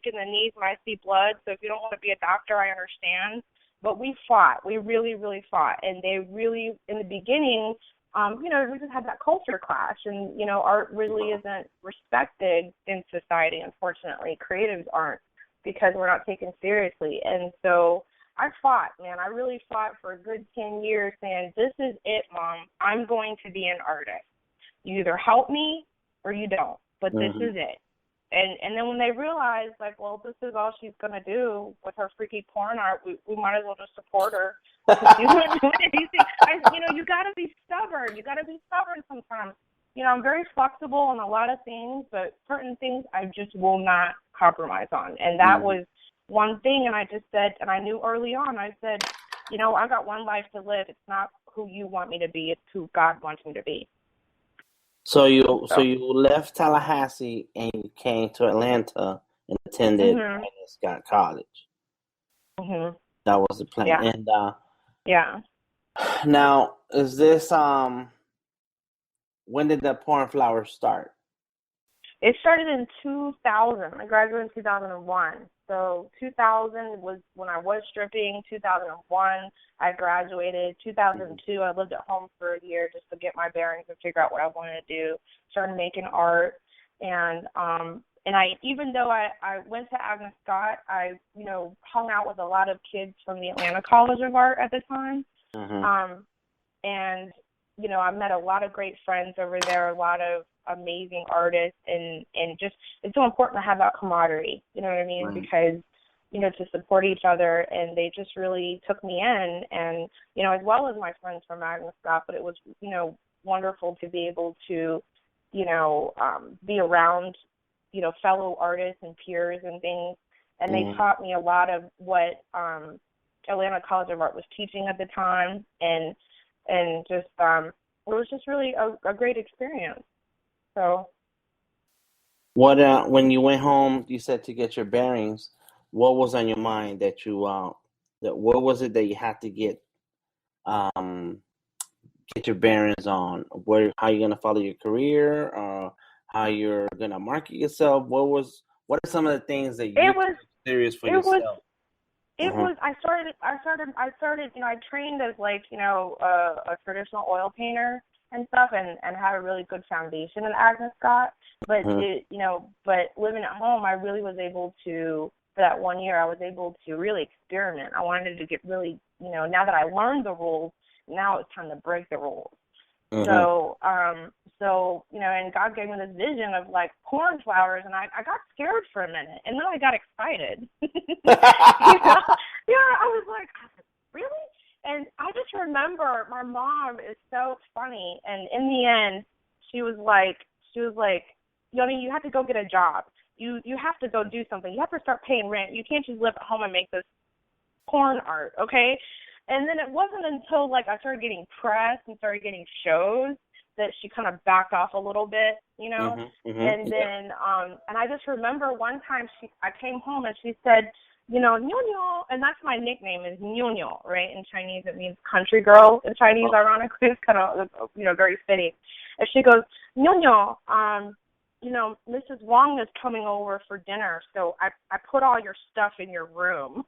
in the knees when I see blood. So if you don't want to be a doctor, I understand. But we fought. We really, really fought. And they really, in the beginning, we just had that culture clash. And, art really isn't respected in society, unfortunately. Creatives aren't, because we're not taken seriously. And so I fought, man. I really fought for a good 10 years saying, this is it, Mom. I'm going to be an artist. You either help me or you don't, but this is it. And then when they realized, like, well, this is all she's going to do with her freaky porn art, we might as well just support her. She's not doing anything. You got to be stubborn. You got to be stubborn sometimes. I'm very flexible on a lot of things, but certain things I just will not compromise on. And that was one thing, and I just said, and I knew early on, I said, I got one life to live. It's not who you want me to be. It's who God wants me to be. So you left Tallahassee and you came to Atlanta and attended Scott College. Mm-hmm. That was the plan. Yeah. And yeah. Now, is this when did the Porn Flowers start? It started in 2000. I graduated in 2001. So 2000 was when I was stripping. 2001, I graduated. 2002, I lived at home for a year just to get my bearings and figure out what I wanted to do. Started making art. And I, even though I went to Agnes Scott, I, hung out with a lot of kids from the Atlanta College of Art at the time. And, I met a lot of great friends over there, a lot of amazing artists, and just, it's so important to have that camaraderie, you know what I mean? Right. Because, to support each other, and they just really took me in, and, as well as my friends from Agnes Scott, but it was, wonderful to be able to, be around, fellow artists and peers and things, and they taught me a lot of what Atlanta College of Art was teaching at the time, and just, it was just really a great experience. So, what when you went home, you said to get your bearings. What was on your mind that you what was it that you had to get your bearings on? How you gonna follow your career? How you're gonna market yourself? What are some of the things that you took serious for yourself? I started, I trained as a traditional oil painter and stuff, and had a really good foundation in Agnes Scott. But but living at home, I really was able to, for that 1 year, I was able to really experiment. I wanted to get really, now that I learned the rules, now it's time to break the rules. So, and God gave me this vision of corn flowers, and I got scared for a minute, and then I got excited. I was like, really? And I just remember my mom is so funny, and in the end, she was like, you have to go get a job. You have to go do something. You have to start paying rent. You can't just live at home and make this porn art, okay? And then it wasn't until I started getting press and started getting shows that she kind of backed off a little bit, And then and I just remember one time I came home and she said, Nyonyo, and that's my nickname is Nyonyo, right? In Chinese it means country girl. In Chinese, ironically, it's kind of very fitting. And she goes, Nyonyo, Mrs. Wong is coming over for dinner, so I put all your stuff in your room.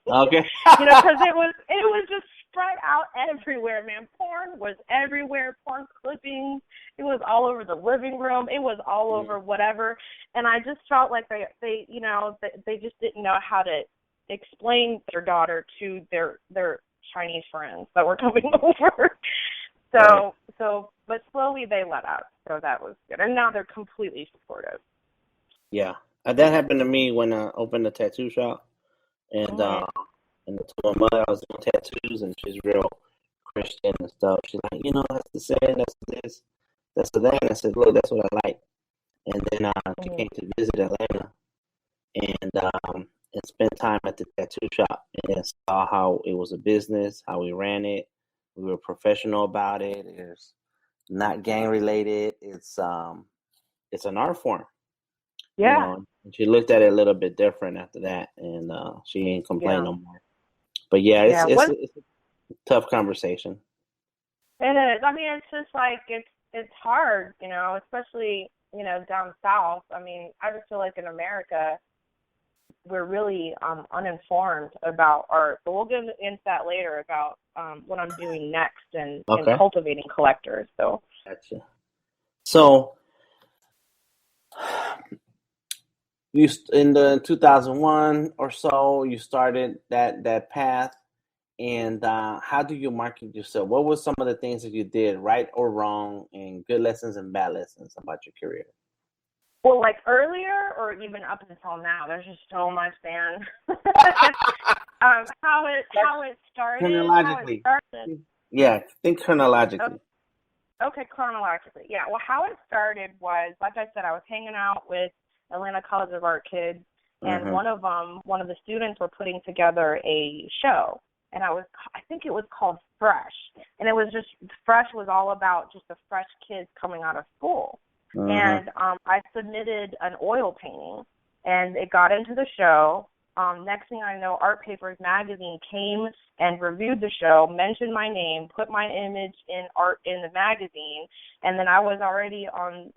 Okay. Because it was just spread out everywhere, man. Porn was everywhere. Porn clippings. It was all over the living room. It was all over whatever. And I just felt like they just didn't know how to explain their daughter to their Chinese friends that were coming over. But slowly they let up, so that was good. And now they're completely supportive. Yeah, that happened to me when I opened a tattoo shop, and I told my mother I was doing tattoos, and she's real Christian and stuff. She's like, that's the sin, that's this, that's the that. And I said, look, that's what I like. And then she came to visit Atlanta, and spent time at the tattoo shop, and saw how it was a business, how we ran it. We were professional about it. It's not gang related. It's an art form. Yeah. And she looked at it a little bit different after that, and she ain't complain no more. But it's a tough conversation. It is. I mean, it's just it's hard, especially down south. I mean, I just feel like in America, we're really uninformed about art. But we'll get into that later about what I'm doing next and cultivating collectors. So, gotcha. So, you in the 2001 or so, you started that path. And how do you market yourself? What were some of the things that you did, right or wrong, and good lessons and bad lessons about your career? Well, like earlier or even up until now, there's just so much, man. How it started. Chronologically. Yeah, think chronologically. Okay, chronologically. Yeah. Well, how it started was, like I said, I was hanging out with Atlanta College of Art kids, and one of the students were putting together a show. And I think it was called Fresh. And it was just, Fresh was all about just the fresh kids coming out of school. And I submitted an oil painting, and it got into the show. Next thing I know, Art Papers magazine came and reviewed the show, mentioned my name, put my image in the magazine, and then I was already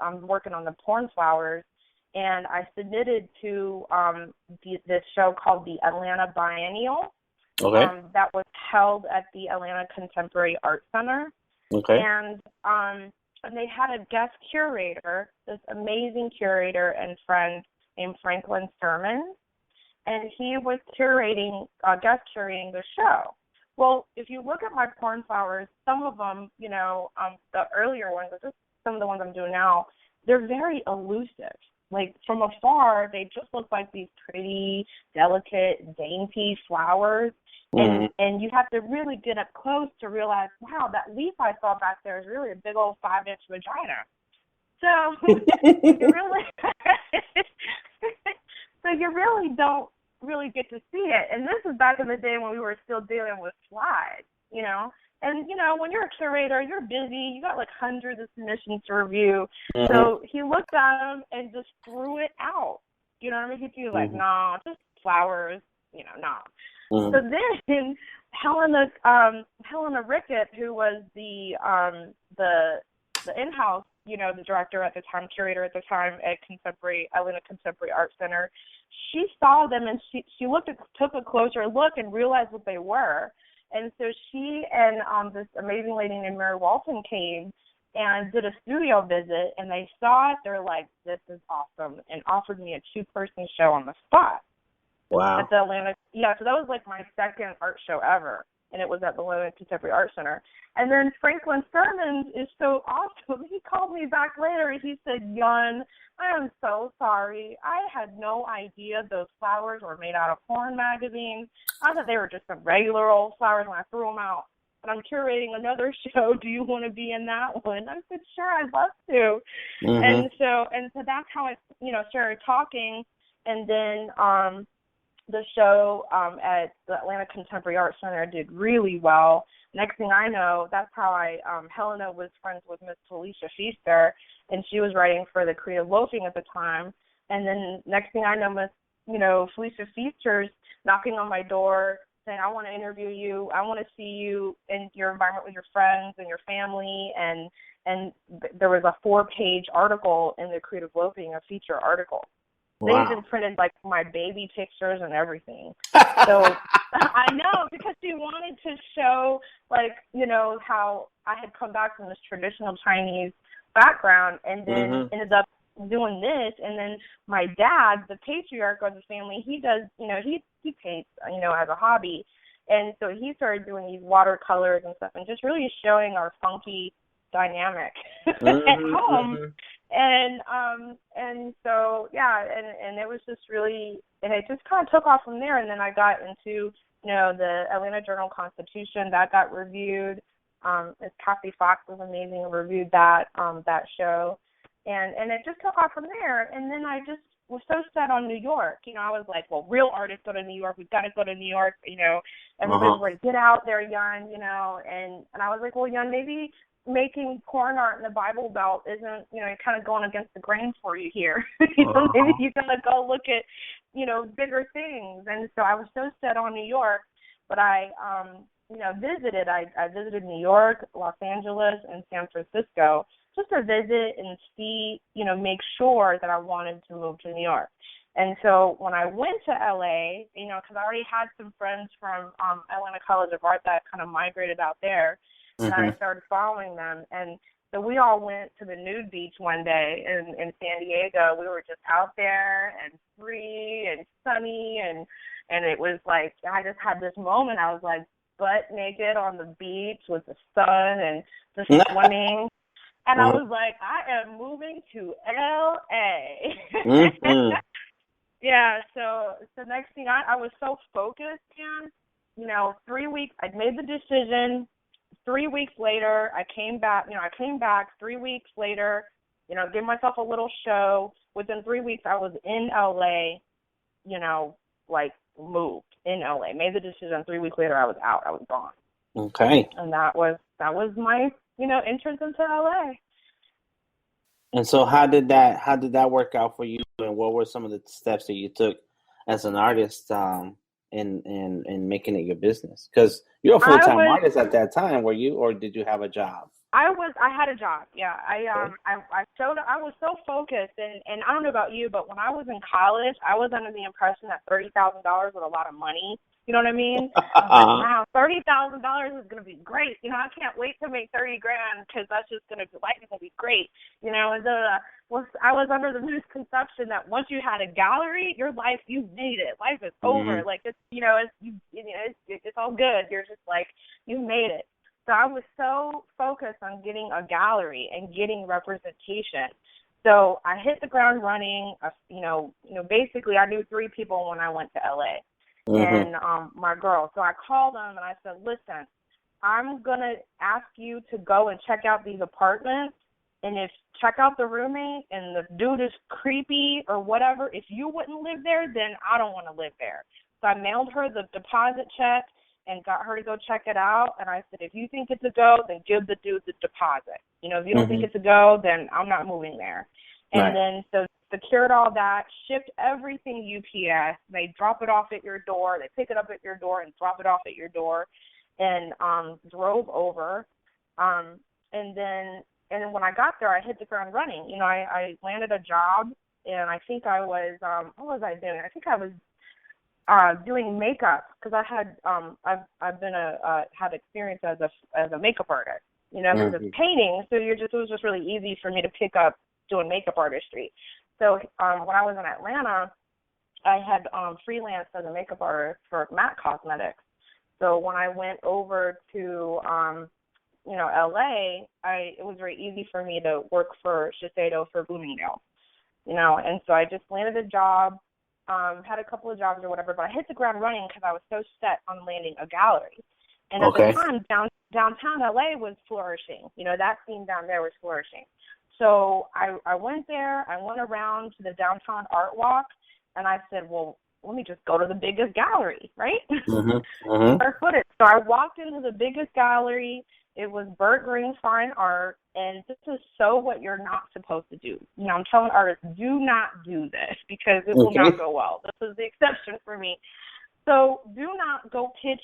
I'm working on the Porn Flowers, and I submitted to this show called the Atlanta Biennial. Okay. That was held at the Atlanta Contemporary Art Center. Okay. And they had a guest curator, this amazing curator and friend named Franklin Sermon, and he was guest curating the show. Well, if you look at my Porn Flowers, some of them, the earlier ones, just some of the ones I'm doing now, they're very elusive. Like, from afar, they just look like these pretty, delicate, dainty flowers. And you have to really get up close to realize, wow, that leaf I saw back there is really a big old 5-inch vagina. So you really don't really get to see it. And this is back in the day when we were still dealing with slides, And, when you're a curator, you're busy. You got like hundreds of submissions to review. So he looked at them and just threw it out. You know what I mean? He'd be like, nah, just flowers, nah. So then Helena Rickett, who was the in-house, the director at the time, curator at the time at Atlanta Contemporary Art Center, she saw them and she took a closer look and realized what they were. And so she and this amazing lady named Mary Walton came and did a studio visit, and they saw it. They're like, this is awesome, and offered me a 2-person show on the spot. Wow. At the Atlanta, so that was like my second art show ever, and it was at the Atlanta Contemporary Art Center. And then Franklin Sermons is so awesome. He called me back later, and he said, Yun, I am so sorry. I had no idea those flowers were made out of porn magazines. I thought they were just some regular old flowers when I threw them out. But I'm curating another show. Do you want to be in that one? I said, sure, I'd love to. And so that's how I, started talking. And then the show at the Atlanta Contemporary Art Center did really well. Next thing I know, that's how Helena was friends with Miss Felicia Feaster, and she was writing for the Creative Loafing at the time. And then next thing I know, Miss, Felicia Feaster's knocking on my door saying, I want to interview you. I want to see you in your environment with your friends and your family. And there was a 4-page article in the Creative Loafing, a feature article. They even printed, like, my baby pictures and everything. So I know, because she wanted to show, like, how I had come back from this traditional Chinese background and then ended up doing this. And then my dad, the patriarch of the family, he does, he paints, as a hobby. And so he started doing these watercolors and stuff and just really showing our funky dynamic at home. And so, and it was just really, and it just kind of took off from there. And then I got into, the Atlanta Journal-Constitution, that got reviewed. Kathy Fox was amazing and reviewed that show. And it just took off from there. And then I just was so set on New York. I was like, well, real artists go to New York. We've got to go to New York. Everybody's like, get out there, Yun, And I was like, well, Yun, maybe making porn art in the Bible Belt isn't, kind of going against the grain for you here. Maybe you got to go look at, bigger things. And so I was so set on New York, but I visited. I visited New York, Los Angeles, and San Francisco just to visit and see, make sure that I wanted to move to New York. And so when I went to LA, because I already had some friends from Atlanta College of Art that kind of migrated out there, and I started following them. And so we all went to the nude beach one day in San Diego. We were just out there and free and sunny, and it was like I just had this moment. I was like butt naked on the beach with the sun and just swimming. And I was like, I am moving to LA. Yeah, so the next thing I was so focused, man. 3 weeks, I'd made the decision. 3 weeks later, I came back. 3 weeks later, gave myself a little show. Within 3 weeks, I was in LA, moved in LA. Made the decision. 3 weeks later, I was out. I was gone. Okay. And that was my, entrance into LA. And so how did that work out for you, and what were some of the steps that you took as an artist in making it your business? Because you're a full-time artist at that time, were you, or did you have a job? I had a job. Yeah. I was so focused, and I don't know about you, but when I was in college, I was under the impression that $30,000 was a lot of money. You know what I mean? I was like, wow, $30,000 is going to be great. I can't wait to make $30,000 because that's just going to be, life is going to be great. And I was under the misconception that once you had a gallery, your life, you made it. Life is over. Like it's, it's all good. You're just like, you made it. So I was so focused on getting a gallery and getting representation. So I hit the ground running. Basically I knew 3 people when I went to LA. And my girl. So I called them and I said, listen, I'm going to ask you to go and check out these apartments, and check out the roommate, and the dude is creepy or whatever. If you wouldn't live there, then I don't want to live there. So I mailed her the deposit check and got her to go check it out. And I said, if you think it's a go, then give the dude the deposit. If you don't think it's a go, then I'm not moving there. And then so secured all that, shipped everything UPS. They drop it off at your door. They pick it up at your door and drop it off at your door, and drove over. And then when I got there, I hit the ground running. I landed a job, and I think I was what was I doing? I think I was doing makeup, because I had I've been had experience as a makeup artist. Because it's painting, so it was just really easy for me to pick up doing makeup artistry. So when I was in Atlanta, I had freelanced as a makeup artist for MAC Cosmetics. So when I went over to LA, it was very easy for me to work for Shiseido for Bloomingdale. And so I just landed a job, had a couple of jobs or whatever, but I hit the ground running because I was so set on landing a gallery. And at the time, downtown LA was flourishing. That scene down there was flourishing. So I went there. I went around to the downtown art walk, and I said, well, let me just go to the biggest gallery, right? Square footage. So I walked into the biggest gallery. It was Burt Green Fine Art, and this is so what you're not supposed to do. I'm telling artists, do not do this, because it will not go well. This is the exception for me. So do not go pitch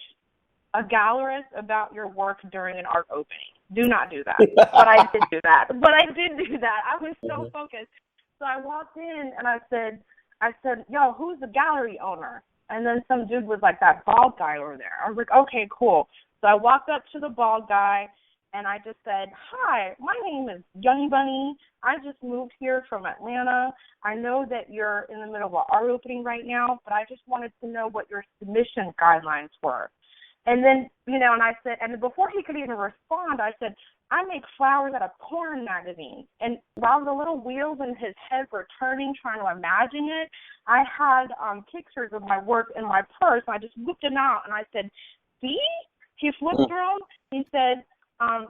a gallerist about your work during an art opening. Do not do that. But I did do that. I was so focused. So I walked in and I said, yo, who's the gallery owner? And then some dude was like, that bald guy over there. I was like, okay, cool. So I walked up to the bald guy and I just said, hi, my name is Yun Bai. I just moved here from Atlanta. I know that you're in the middle of an art opening right now, but I just wanted to know what your submission guidelines were. And then, and I said, and before he could even respond, I said, I make flowers out of porn magazines. And while the little wheels in his head were turning, trying to imagine it, I had pictures of my work in my purse, and I just whipped them out, and I said, see? He flipped through them. He said,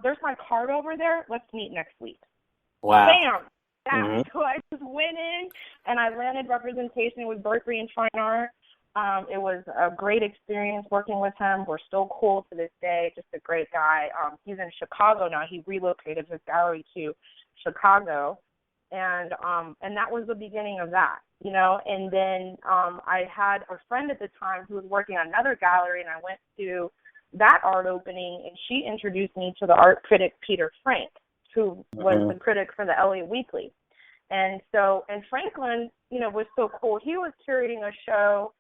there's my card over there. Let's meet next week. Wow. Bam. So I just went in, and I landed representation with Burt Green Fine Art. It was a great experience working with him. We're still cool to this day. Just a great guy. He's in Chicago now. He relocated his gallery to Chicago, and that was the beginning of that, And then I had a friend at the time who was working on another gallery, and I went to that art opening, and she introduced me to the art critic Peter Frank, who was the critic for the LA Weekly. And Franklin, was so cool. He was curating a show